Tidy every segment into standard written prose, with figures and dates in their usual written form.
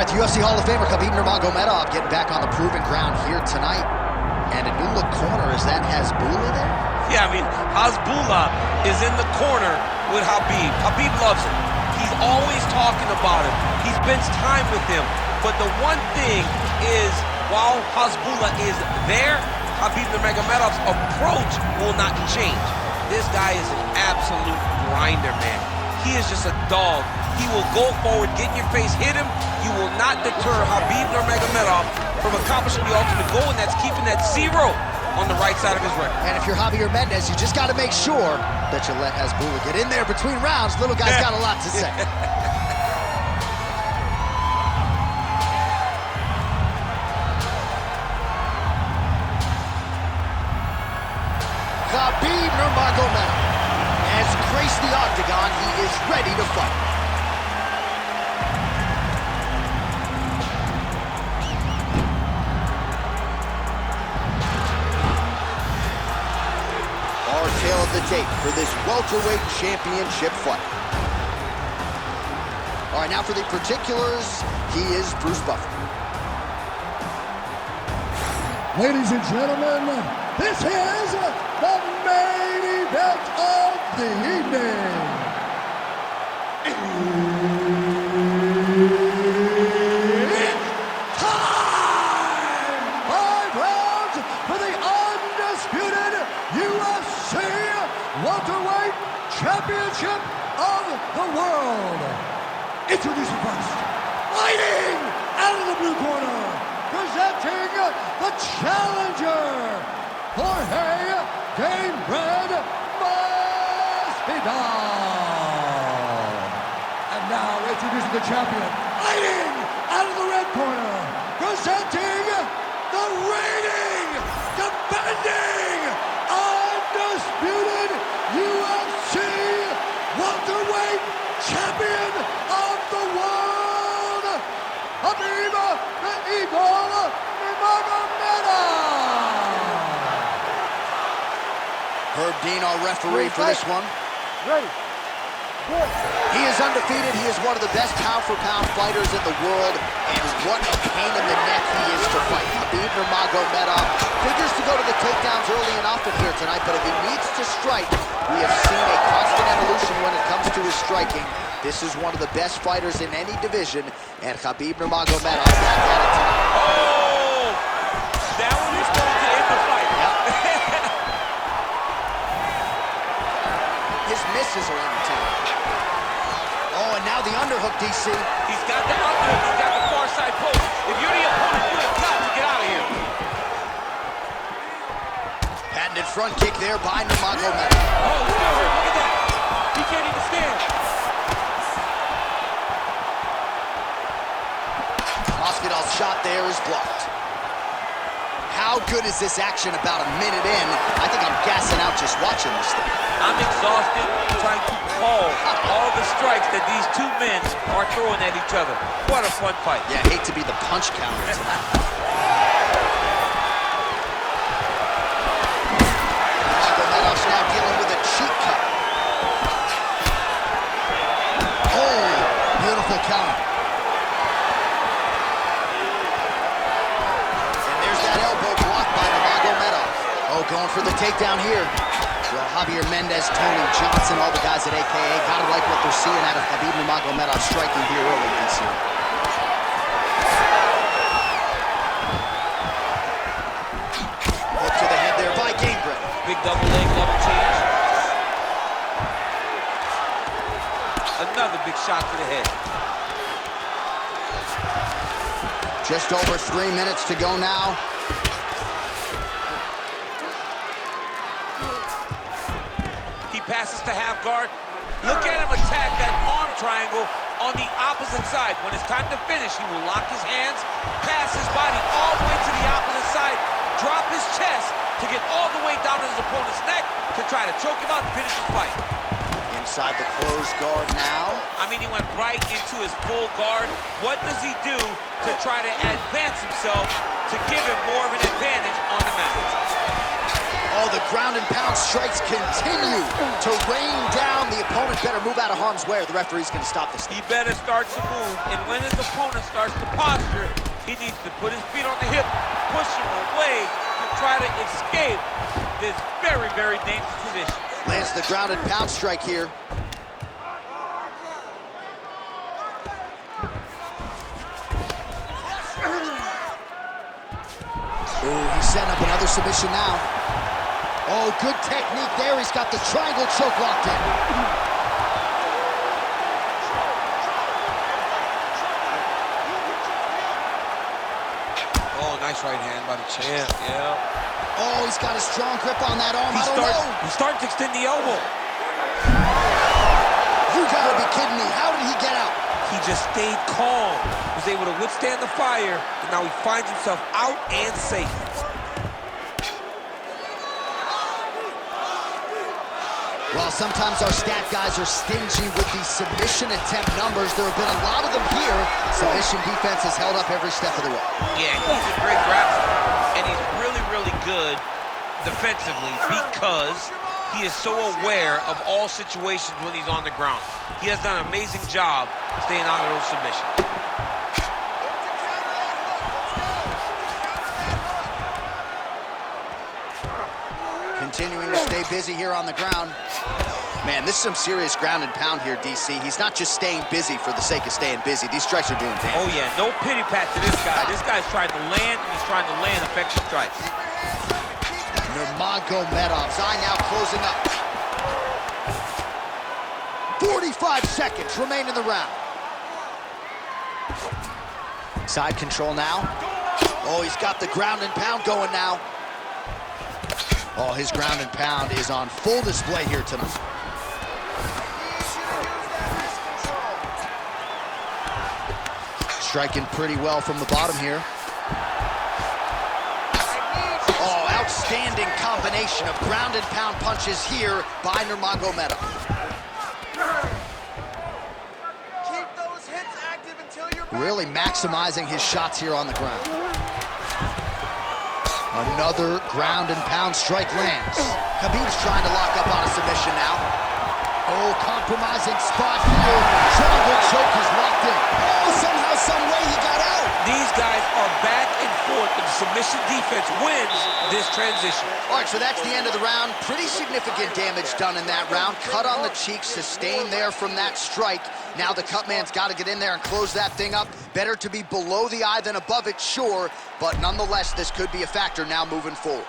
right, the UFC Hall of Famer Khabib Nurmagomedov getting back on the proven ground here tonight. And a new look corner, is that Hasbulla there? Yeah, I mean, Hasbulla is in the corner with Khabib. Khabib loves him. He's always talking about him. He spends time with him. But the one thing is, while Hasbulla is there, Khabib Nurmagomedov's approach will not change. This guy is an absolute grinder, man. He is just a dog. He will go forward, get in your face, hit him. You will not deter Khabib Nurmagomedov from accomplishing the ultimate goal, and that's keeping that 0 on the right side of his record. And if you're Javier Mendez, you just got to make sure that you let Hasbulla get in there between rounds. Little guy's got a lot to say. Khabib Nurmagomedov has graced the octagon. He is ready to fight. Our tale of the tape for this welterweight championship fight. All right, now for the particulars, he is Bruce Buffer. Ladies and gentlemen, this is the main event of the evening. It's time! 5 rounds for the undisputed UFC welterweight championship of the world. Introducing first, fighting out of the blue corner, presenting the challenger, Jorge Game Red Masvidal. And now introducing the champion, fighting out of the red corner, presenting the reigning, defending, undisputed UFC welterweight champion of the world, Khabib the Eagle Nurmagomedov. Herb Dean, our referee for this one. Ready. Good. He is undefeated. He is one of the best pound-for-pound fighters in the world, and what a pain in the neck he is to fight. Khabib Nurmagomedov figures to go to the takedowns early and often here tonight, but if he needs to strike, we have seen a constant evolution when it comes to his striking. This is one of the best fighters in any division, and Khabib Nurmagomedov back at it tonight. Oh! That one is going to end the fight. Yep. His misses are entertaining. Oh, and now the underhook, DC. He's got the underhook, he's got the far side post. If you're the opponent, you have got to get out of here. Patented front kick there by Nurmagomedov. Oh, look at that. He can't even stand. Masvidal's shot there is blocked. How good is this action about a minute in? I think I'm gassing out just watching this thing. I'm exhausted trying to call all the strikes that these two men are throwing at each other. What a fun fight. Yeah, I hate to be the punch counter tonight. Nurmagomedov's now dealing with a cheek cut. Oh, beautiful counter. And there's that elbow blocked by Nurmagomedov. Oh, going for the takedown here. Well, Javier Mendez, Tony Johnson, all the guys at AKA gotta like what they're seeing out of Khabib Nurmagomedov striking here early this year. Hook to the head there by Gamebred. Big double leg level change. Another big shot to the head. Just over 3 minutes to go now. Passes to half guard. Look at him attack that arm triangle on the opposite side. When it's time to finish, he will lock his hands, pass his body all the way to the opposite side, drop his chest to get all the way down to his opponent's neck to try to choke him out and finish the fight. Inside the closed guard now. I mean, he went right into his full guard. What does he do to try to advance himself to give him more of an advantage on the mat? Oh, the ground and pound strikes continue to rain down the opponent's better move out of harm's way or the referee's going to stop this. He better start to move, and when his opponent starts to posture, he needs to put his feet on the hip, push him away to try to escape this very, very dangerous position. Lands the ground and pound strike here. Ooh, he's setting up another submission now. Oh, good technique there. He's got the triangle choke locked in. Oh, nice right hand by the champ, yeah. Oh, he's got a strong grip on that arm. He's starting to extend the elbow. You gotta be kidding me. How did he get out? He just stayed calm, was able to withstand the fire, and now he finds himself out and safe. Well, sometimes our stat guys are stingy with these submission attempt numbers. There have been a lot of them here. Submission defense has held up every step of the way. Yeah, he's a great grappler, and he's really, really good defensively because he is so aware of all situations when he's on the ground. He has done an amazing job staying out of those submissions. Continuing to stay busy here on the ground. Man, this is some serious ground and pound here, DC. He's not just staying busy for the sake of staying busy. These strikes are doing damage. Oh, yeah, no pity pat to this guy. This guy's trying to land, and he's trying to land effective strikes. Nurmagomedov's eye now closing up. 45 seconds remain in the round. Side control now. Oh, he's got the ground and pound going now. Oh, his ground and pound is on full display here tonight. Striking pretty well from the bottom here. Oh, outstanding combination of ground and pound punches here by Nurmagomedov. Keep those hits active until you're Really maximizing his shots here on the ground. Another ground and pound strike lands. Khabib's trying to lock up on a submission now. Oh, compromising spot here. Triangle choke is locked in. Oh, somehow, some way he got out. These guys are back and forth, but the submission defense wins this transition. All right, so that's the end of the round. Pretty significant damage done in that round. Cut on the cheek, sustained there from that strike. Now the cut man's got to get in there and close that thing up. Better to be below the eye than above it, sure, but nonetheless, this could be a factor now moving forward.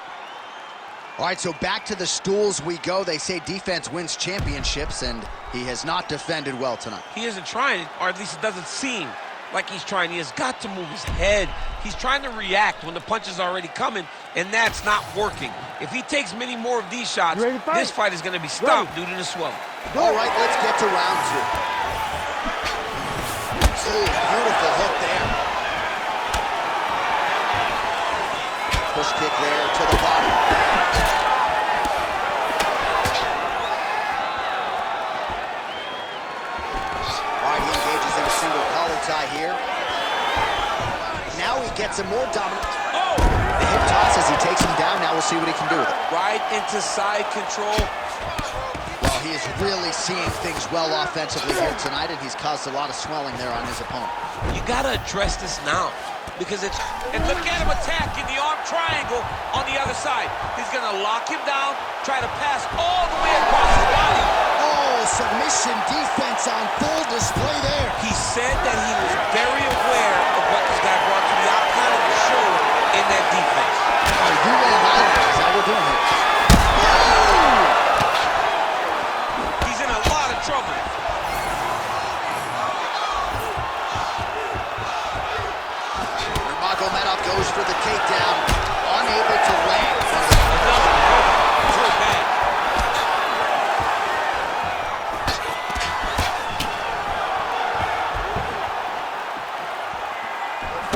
All right, so back to the stools we go. They say defense wins championships, and he has not defended well tonight. He isn't trying, or at least it doesn't seem like he's trying. He has got to move his head. He's trying to react when the punch is already coming, and that's not working. If he takes many more of these shots, this fight is going to be stopped due to the swelling. All right, let's get to round two. Oh, beautiful hook there. Push kick there to the body. All right, he engages in a single collar tie here. Now he gets a more dominant. Oh! The hip toss as he takes him down. Now we'll see what he can do with it. Right into side control. Well, he is really seeing things well offensively here tonight, and he's caused a lot of swelling there on his opponent. You got to address this now because it's... And look at him attacking the arm triangle on the other side. He's going to lock him down, try to pass all the way across his body. Oh, submission defense on full display there. He said that he was very aware of what this guy brought to the outside of the shoulder in that defense. Oh, you land high. Is that what we're doing here? He's in a lot of trouble. Nurmagomedov goes for the takedown, unable to land.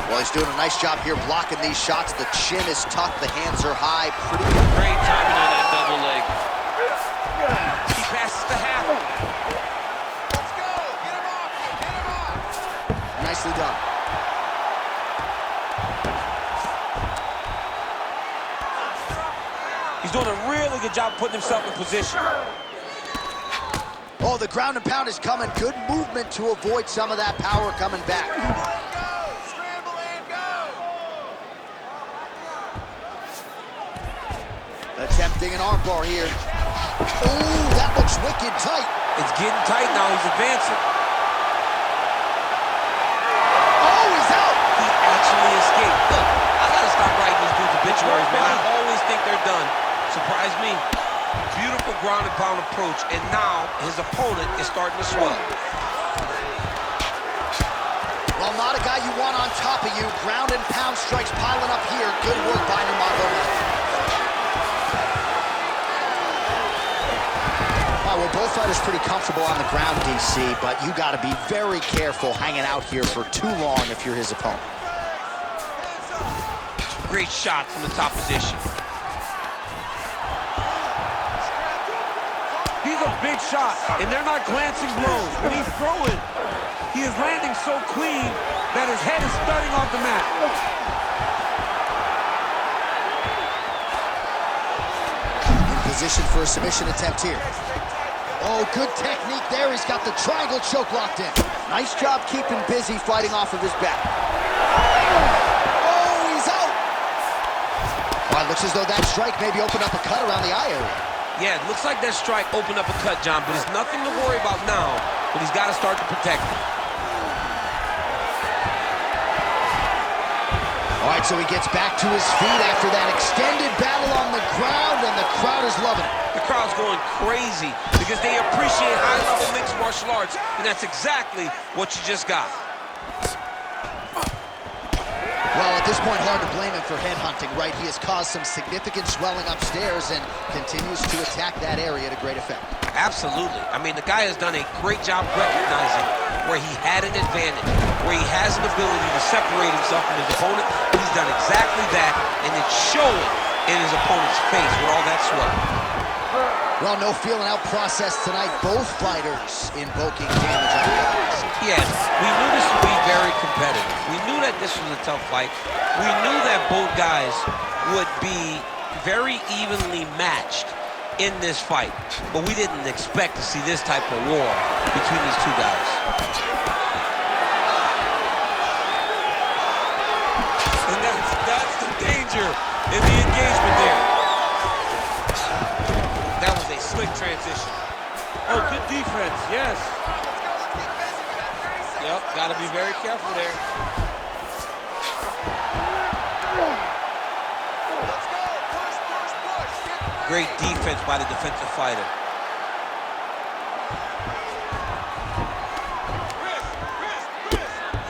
Well, he's doing a nice job here blocking these shots. The chin is tucked, the hands are high. Pretty good. Great timing on that double leg. He passes the half. Let's go! Get him off! Get him off! Nicely done. He's doing a really good job putting himself in position. Oh, the ground and pound is coming. Good movement to avoid some of that power coming back. Go! Scramble and go! Attempting an armbar here. Oh, that looks wicked tight. It's getting tight now. He's advancing. Oh, he's out. He actually escaped. Look, I gotta stop writing these dudes obituaries, man. I always think they're done. Surprise me. Beautiful ground and pound approach, and now his opponent is starting to swell. Well, not a guy you want on top of you. Ground and pound strikes piling up here. Good work by Nurmagomedov. Well, both fighters pretty comfortable on the ground, DC, but you got to be very careful hanging out here for too long if you're his opponent. Great shot from the top position. He's a big shot, and they're not glancing blows. When he's throwing, he is landing so clean that his head is starting off the mat. In position for a submission attempt here. Oh, good technique there. He's got the triangle choke locked in. Nice job keeping busy fighting off of his back. Oh, he's out. Well, it looks as though that strike maybe opened up a cut around the eye area. Yeah, it looks like that strike opened up a cut, John, but it's nothing to worry about now, but he's got to start to protect it. All right, so he gets back to his feet after that extended battle on the ground, and the crowd is loving it. The crowd's going crazy because they appreciate high-level mixed martial arts, and that's exactly what you just got. Well, at this point, hard to blame him for headhunting, right? He has caused some significant swelling upstairs and continues to attack that area to great effect. Absolutely. I mean, the guy has done a great job recognizing where he had an advantage, where he has an ability to separate himself from his opponent. He's done exactly that, and it's showing in his opponent's face with all that swelling. Well, no feeling out process tonight. Both fighters invoking damage on the others. Yes, we knew this would be very competitive. We knew that this was a tough fight. We knew that both guys would be very evenly matched in this fight, but we didn't expect to see this type of war between these two guys. And that's the danger in the engagement there. That was a slick transition. Oh, good defense, yes. Yep, got to be very careful there. Let's go! Push, push, push! Get Great defense by the defensive fighter.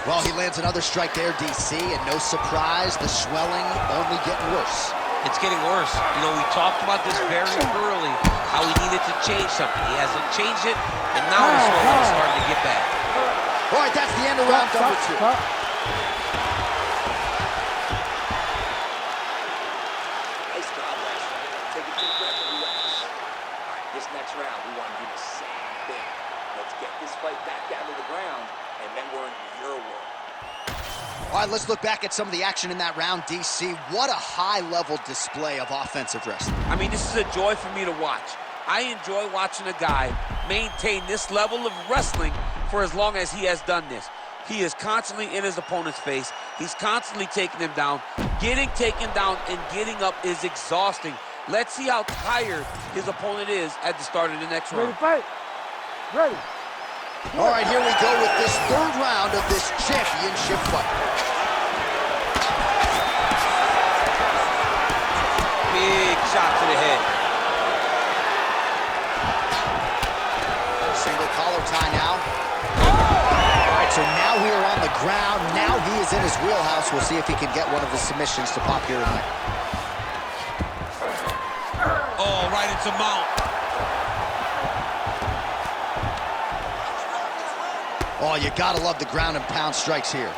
Well, he lands another strike there, DC, and no surprise, the swelling only getting worse. It's getting worse. You know, we talked about this very early, how he needed to change something. He hasn't changed it, and now the swelling is starting to get bad. All right, that's the end of round number 2. Nice job last round. Take a deep breath and relax. All right, this next round, we want to do the same thing. Let's get this fight back down to the ground, and then we're in your world. All right, let's look back at some of the action in that round, DC. What a high-level display of offensive wrestling. I mean, this is a joy for me to watch. I enjoy watching a guy maintain this level of wrestling for as long as he has done this. He is constantly in his opponent's face. He's constantly taking him down. Getting taken down and getting up is exhausting. Let's see how tired his opponent is at the start of the next round. Ready to fight? Ready. All right, here we go with this third round of this championship fight. Big shot to the head. Single collar tie now. All right, so now we are on the ground. Now he is in his wheelhouse. We'll see if he can get one of the submissions to pop here tonight. Oh, right into mount. Oh, you gotta love the ground and pound strikes here.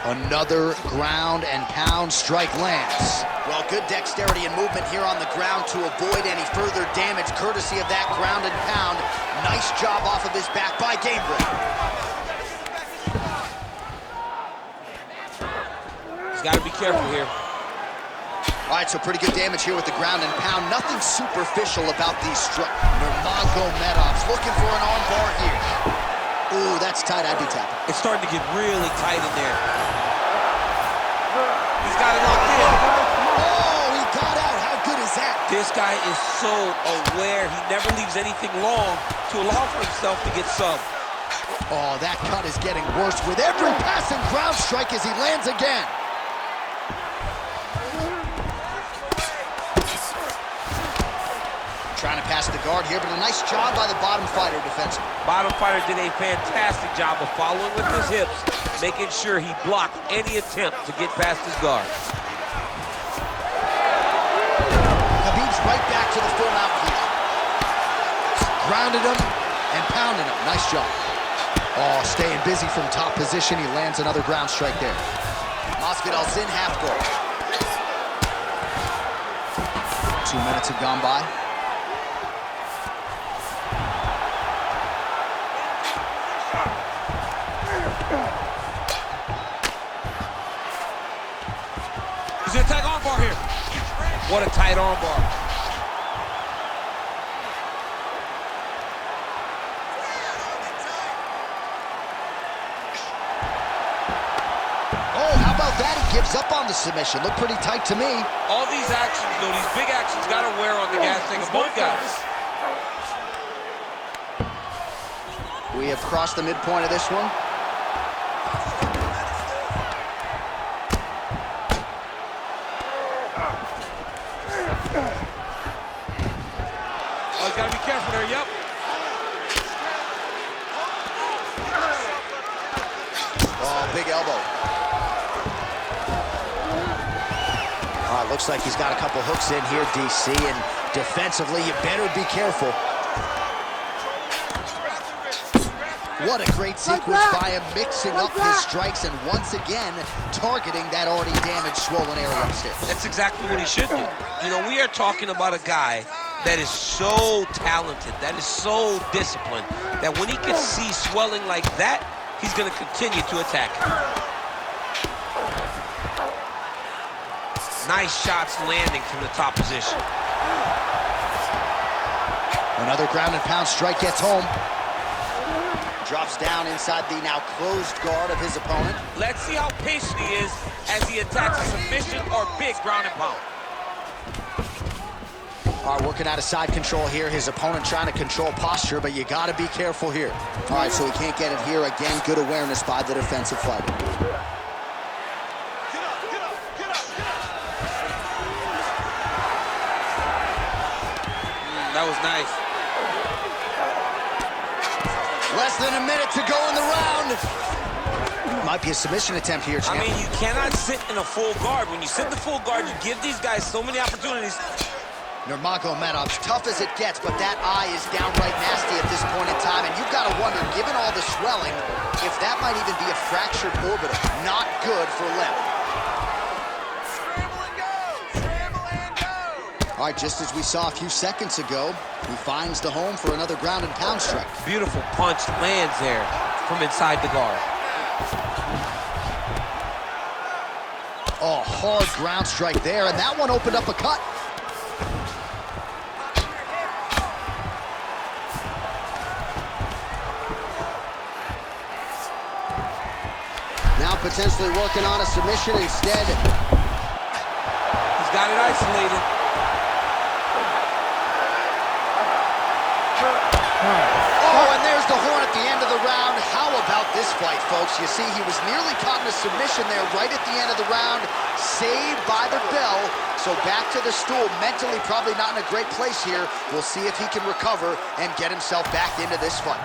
Another ground and pound strike lands. Well, good dexterity and movement here on the ground to avoid any further damage, courtesy of that ground and pound. Nice job off of his back by Gamebreak. He's got to be careful here. All right, so pretty good damage here with the ground and pound. Nothing superficial about these strikes. Nurmagomedov's looking for an armbar here. Ooh, that's tight. I'd be tapping. It's starting to get really tight in there. He's got it locked in. Oh, he got out. How good is that? This guy is so aware. He never leaves anything long to allow for himself to get subbed. Oh, that cut is getting worse with every passing ground strike as he lands again. Trying to pass the guard here, but a nice job by the bottom fighter defensively. Bottom fighter did a fantastic job of following with his hips, making sure he blocked any attempt to get past his guard. Khabib's right back to the full mount here. Grounded him and pounded him. Nice job. Oh, staying busy from top position. He lands another ground strike there. Masvidal's in half guard. 2 minutes have gone by. He's gonna attack armbar here. What a tight armbar. Oh, how about that? He gives up on the submission. Looked pretty tight to me. All these actions, though, these big actions, gotta wear on the gas tank of both guys. We have crossed the midpoint of this one. Oh, he's gotta be careful there, yep. Oh, big elbow. All right, looks like he's got a couple hooks in here, DC, and defensively, you better be careful. What a great sequence by him, mixing up his strikes and once again targeting that already damaged, swollen area upstairs. That's exactly what he should do. You know, we are talking about a guy that is so talented, that is so disciplined, that when he can see swelling like that, he's going to continue to attack him. Nice shots landing from the top position. Another ground and pound strike gets home. Drops down inside the now closed guard of his opponent. Let's see how patient he is as he attacks a submission or big ground and pound. All right, working out of side control here. His opponent trying to control posture, but you got to be careful here. All right, so he can't get it here. Again, good awareness by the defensive fighter. That was nice. Less than a minute to go in the round. Might be a submission attempt here, champ. I mean, you cannot sit in a full guard. When you sit in the full guard, you give these guys so many opportunities. Nurmagomedov's tough as it gets, but that eye is downright nasty at this point in time, and you've got to wonder, given all the swelling, if that might even be a fractured orbital. Not good for Lem. Scramble and go! Scramble and go! All right, just as we saw a few seconds ago, he finds the home for another ground and pound strike. Beautiful punch lands there from inside the guard. Oh, hard ground strike there, and that one opened up a cut. Now potentially working on a submission instead. He's got it isolated. Oh, and there's the horn at the end of the round. How about this fight, folks? You see, he was nearly caught in a submission there right at the end of the round. Saved by the bell. So back to the stool. Mentally probably not in a great place here. We'll see if he can recover and get himself back into this fight.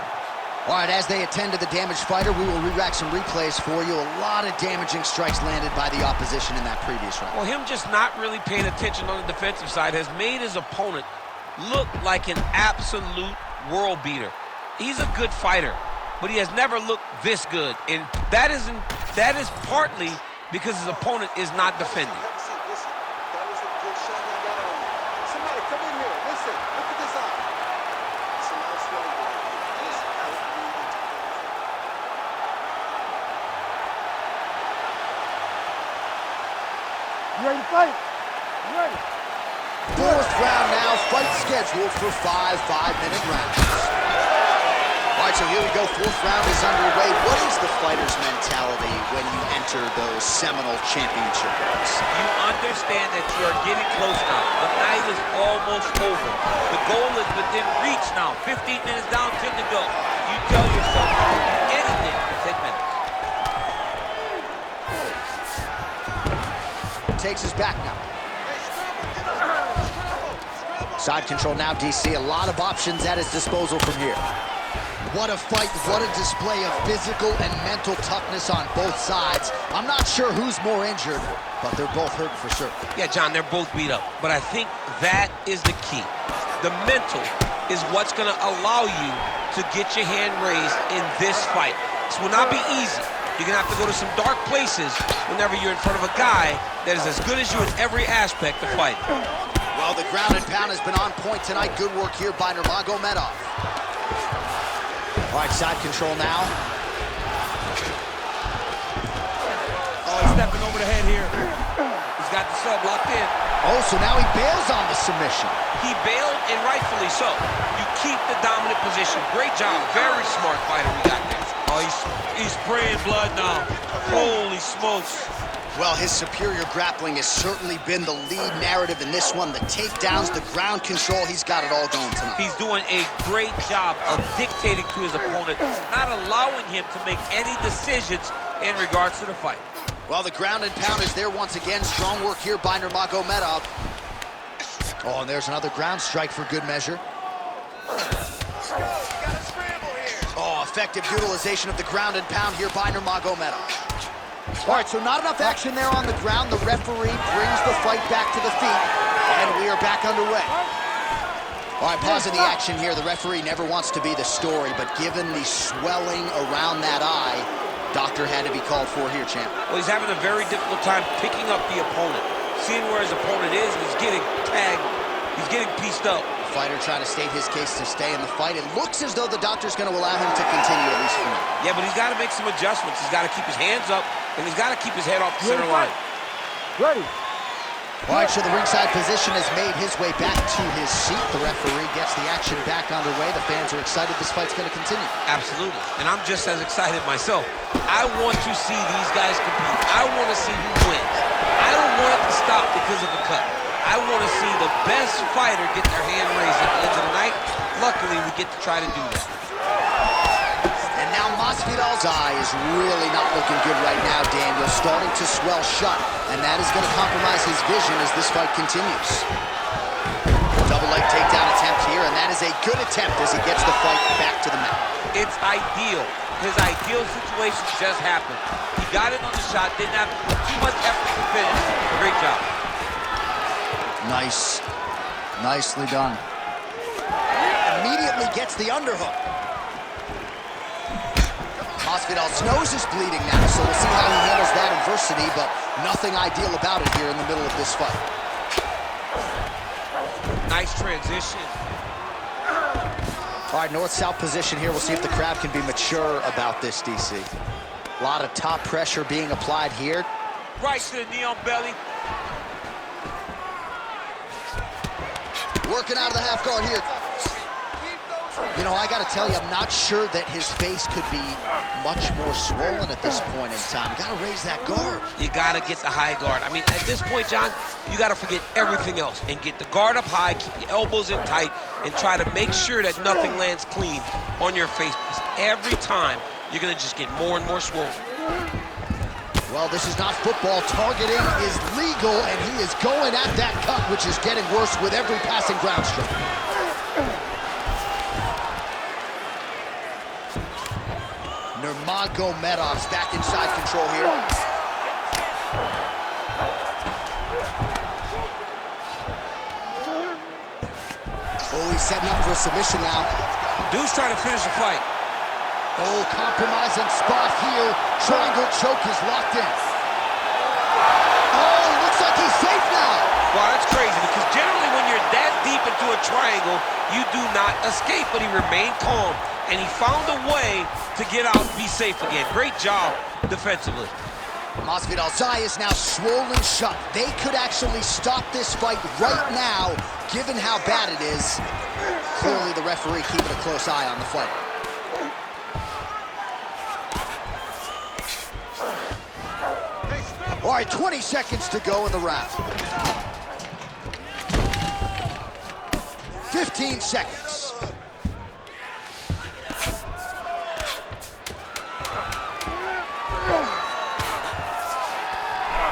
All right, as they attend to the damaged fighter, we will re-rack some replays for you. A lot of damaging strikes landed by the opposition in that previous round. Well, him just not really paying attention on the defensive side has made his opponent look like an absolute world beater. He's a good fighter, but he has never looked this good, and that is partly because his opponent is not defending. That was a good shot he got on you. Somebody come in here. Listen, look at this eye. It's a nice way. Listen, I don't need to. You ready to fight? You ready? Fourth round now, fight scheduled for 5 5-minute rounds. All right, so here we go, fourth round is underway. What is the fighter's mentality when you enter those seminal championship bouts? You understand that you are getting close now. The night is almost over. The goal is within reach now. 15 minutes down, 10 to go. You tell yourself you can do anything for 10 minutes. Takes us back now. Side control now, DC. A lot of options at his disposal from here. What a fight, what a display of physical and mental toughness on both sides. I'm not sure who's more injured, but they're both hurt for sure. Yeah, John, they're both beat up, but I think that is the key. The mental is what's going to allow you to get your hand raised in this fight. This will not be easy. You're going to have to go to some dark places whenever you're in front of a guy that is as good as you in every aspect of fighting. Well, the ground and pound has been on point tonight. Good work here by Nurmagomedov. All right, side control now. Oh, he's stepping over the head here. He's got the sub locked in. Oh, so now he bails on the submission. He bailed, and rightfully so. You keep the dominant position. Great job. Very smart fighter we got there. Oh, he's spraying blood now. Holy smokes. Well, his superior grappling has certainly been the lead narrative in this one. The takedowns, the ground control, he's got it all going tonight. He's doing a great job of dictating to his opponent, not allowing him to make any decisions in regards to the fight. Well, the ground and pound is there once again. Strong work here by Nurmagomedov. Oh, and there's another ground strike for good measure. Oh, effective utilization of the ground and pound here by Nurmagomedov. All right, so not enough action there on the ground. The referee brings the fight back to the feet, and we are back underway. All right, pausing the action here. The referee never wants to be the story, but given the swelling around that eye, doctor had to be called for here, champ. Well, he's having a very difficult time picking up the opponent, seeing where his opponent is, and he's getting tagged. He's getting pieced up. The fighter trying to state his case to stay in the fight. It looks as though the doctor's going to allow him to continue, at least for now. Yeah, but he's got to make some adjustments. He's got to keep his hands up, and he's got to keep his head off the center line. Ready. All right, so the ringside position has made his way back to his seat. The referee gets the action back underway. The fans are excited this fight's going to continue. Absolutely, and I'm just as excited myself. I want to see these guys compete. I want to see who wins. I don't want it to stop because of a cut. I want to see the best fighter get their hand raised at the end of the night. Luckily, we get to try to do that. And now Masvidal's eye is really not looking good right now, Daniel. Starting to swell shut, and that is going to compromise his vision as this fight continues. Double leg takedown attempt here, and that is a good attempt as he gets the fight back to the mat. It's ideal. His ideal situation just happened. He got it on the shot, didn't have to put too much effort to finish. Great job. Nice. Nicely done. Immediately gets the underhook. Masvidal's nose is bleeding now, so we'll see how he handles that adversity, but nothing ideal about it here in the middle of this fight. Nice transition. All right, north-south position here. We'll see if the crowd can be mature about this, DC. A lot of top pressure being applied here. Right to the knee on belly. Working out of the half guard here. You know, I got to tell you, I'm not sure that his face could be much more swollen at this point in time. You got to raise that guard. You got to get the high guard. I mean, at this point, John, you got to forget everything else and get the guard up high, keep your elbows in tight, and try to make sure that nothing lands clean on your face. Because every time, you're going to just get more and more swollen. Well, this is not football. Targeting is legal, and he is going at that cut, which is getting worse with every passing ground stroke. Nurmagomedov's back inside control here. Oh, he's setting up for a submission now. Dude's trying to finish the fight. Oh, compromising spot here. Triangle choke is locked in. Oh, looks like he's safe now. Wow, that's crazy because generally when you're that deep into a triangle, you do not escape, but he remained calm, and he found a way to get out and be safe again. Great job defensively. Masvidal's eye is now swollen shut. They could actually stop this fight right now, given how bad it is. Clearly, the referee keeping a close eye on the fight. All right, 20 seconds to go in the round. 15 seconds.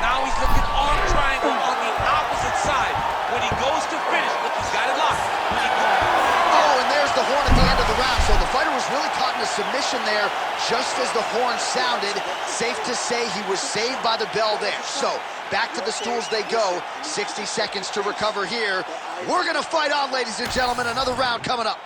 Now he's looking arm triangle on the opposite side. When he goes to finish, look, he's got it locked. Oh, and there's the horn at the end of the round. So the fighter was really caught in a submission there just as the horn sounded. Safe to say he was saved by the bell there. So back to the stools they go. 60 seconds to recover here. We're going to fight on, ladies and gentlemen. Another round coming up.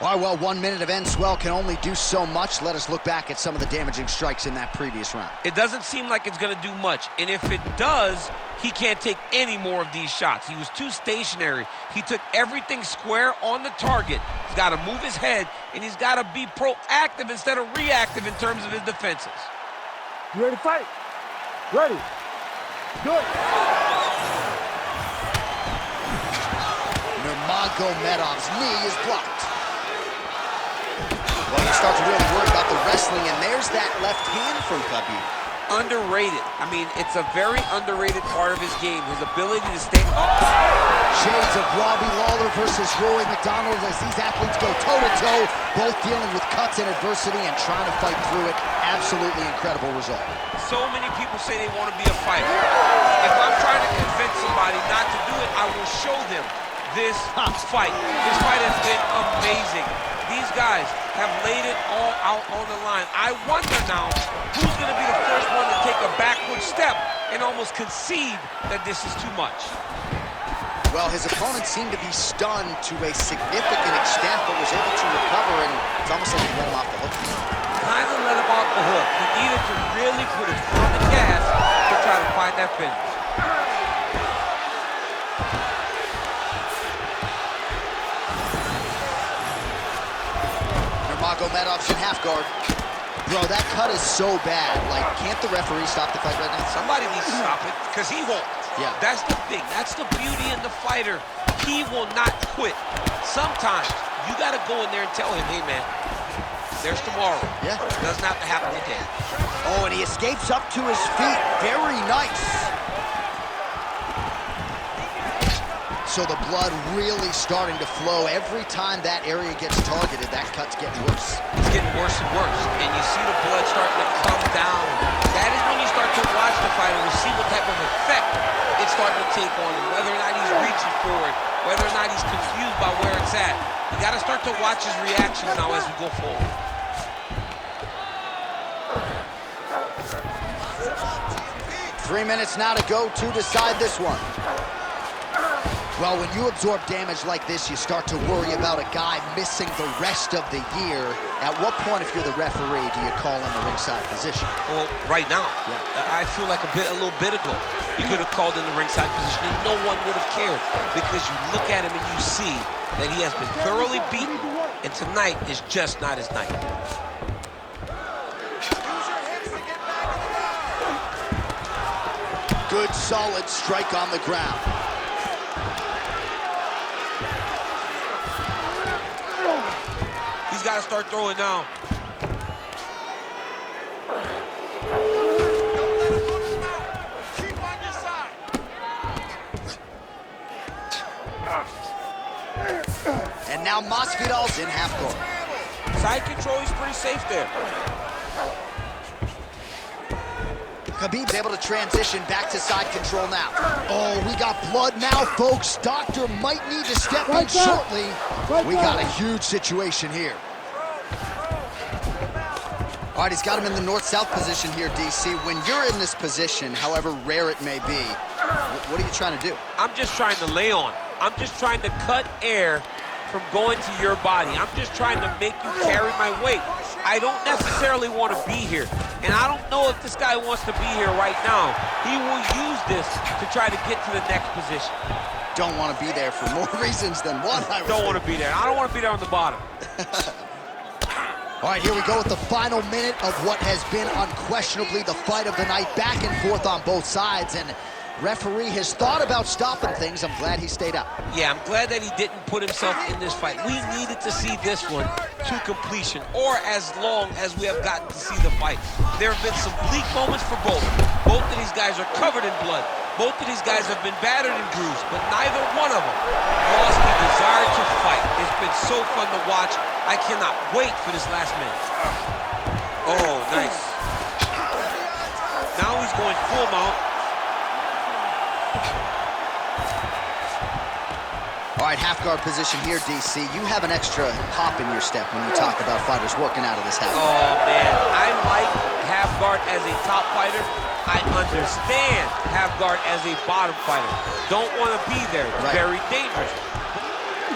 All right, well, 1 minute of end swell can only do so much. Let us look back at some of the damaging strikes in that previous round. It doesn't seem like it's going to do much. And if it does, he can't take any more of these shots. He was too stationary. He took everything square on the target. He's got to move his head, and he's got to be proactive instead of reactive in terms of his defenses. You ready to fight? Ready. Good. Nurmagomedov's knee is blocked. Well, you start to really worry about the wrestling, and there's that left hand from Khabib. Underrated. I mean, it's a very underrated part of his game, his ability to stay up. Shades of Robbie Lawler versus Rory McDonald as these athletes go toe-to-toe, both dealing with cuts and adversity and trying to fight through it. Absolutely incredible result. So many people say they want to be a fighter. If I'm trying to convince somebody not to do it, I will show them this fight. This fight has been amazing. These guys have laid it all out on the line. I wonder now who's going to be the first one to take a backward step and almost concede that this is too much. Well, his opponent seemed to be stunned to a significant extent, but was able to recover, and it's almost like he let him off the hook. Kind of let him off the hook. He needed to really put his foot on the gas to try to find that finish. Nurmagomedov's in half guard. Bro, that cut is so bad. Like, can't the referee stop the fight right now? Somebody needs to stop it, because he won't. Yeah. That's the thing. That's the beauty in the fighter. He will not quit. Sometimes you got to go in there and tell him, hey, man, there's tomorrow. Yeah. It doesn't have to happen today. Oh, and he escapes up to his feet. Very nice. So the blood really starting to flow. Every time that area gets targeted, that cut's getting worse. It's getting worse and worse. And you see the blood starting to come down. That is when you start to watch the fighter to see what type of effect it's starting to take on him, whether or not he's reaching for it, whether or not he's confused by where it's at. You got to start to watch his reactions now as we go forward. Three minutes now to go to decide this one. Well, when you absorb damage like this, you start to worry about a guy missing the rest of the year. At what point, if you're the referee, do you call in the ringside position? Well, right now, yeah. I feel like a little bit ago, you could have called in the ringside position and no one would have cared, because you look at him and you see that he has been thoroughly beaten, and tonight is just not his night. Good, solid strike on the ground. He's got to start throwing now. Keep on your side. And now Masvidal's in half guard. Side control, he's pretty safe there. Khabib's able to transition back to side control now. Oh, we got blood now, folks. Doctor might need to step in shortly. We got a huge situation here. All right, he's got him in the north-south position here, DC. When you're in this position, however rare it may be, what are you trying to do? I'm just trying to lay on. I'm just trying to cut air from going to your body. I'm just trying to make you carry my weight. I don't necessarily want to be here. And I don't know if this guy wants to be here right now. He will use this to try to get to the next position. Don't want to be there for more reasons than one. Don't want to be there. I don't want to be there on the bottom. All right, here we go with the final minute of what has been unquestionably the fight of the night, back and forth on both sides, and referee has thought about stopping things. I'm glad he stayed out. Yeah, I'm glad that he didn't put himself in this fight. We needed to see this one to completion, or as long as we have gotten to see the fight. There have been some bleak moments for both. Both of these guys are covered in blood. Both of these guys have been battered and bruised, but neither one of them lost the desire to fight. It's been so fun to watch. I cannot wait for this last minute. Oh, nice. Now he's going full mount. All right, half guard position here, DC. You have an extra hop in your step when you talk about fighters working out of this half guard. Oh, man. I like half guard as a top fighter. I understand half guard as a bottom fighter. Don't want to be there. It's very dangerous.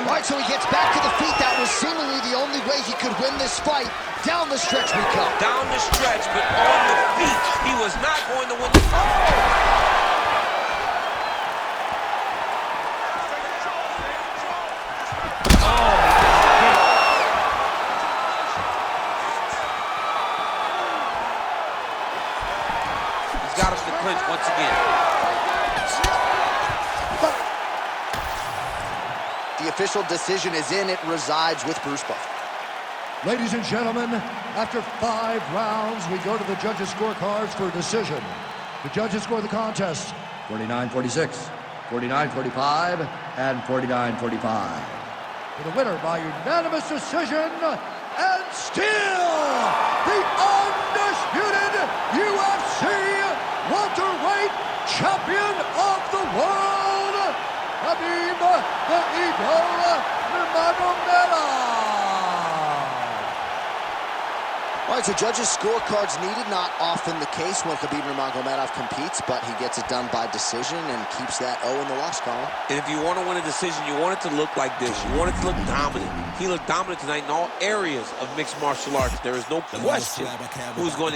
All right, so he gets back to the feet. That was seemingly the only way he could win this fight. Down the stretch we come. Down the stretch, but on the feet. He was not going to win the fight. Got him to clinch once again. The official decision is in. It resides with Bruce Buffer. Ladies and gentlemen, after 5 rounds, we go to the judges' scorecards for a decision. The judges score the contest 49-46, 49-45, and 49-45. For the winner by unanimous decision, and still the undisputed UFC welterweight champion of the world, Khabib the Eagle Nurmagomedov. All right, so judges' scorecards needed. Not often the case when Khabib Nurmagomedov competes, but he gets it done by decision and keeps that O in the loss column. And if you want to win a decision, you want it to look like this. You want it to look dominant. He looked dominant tonight in all areas of mixed martial arts. There is no question who's going to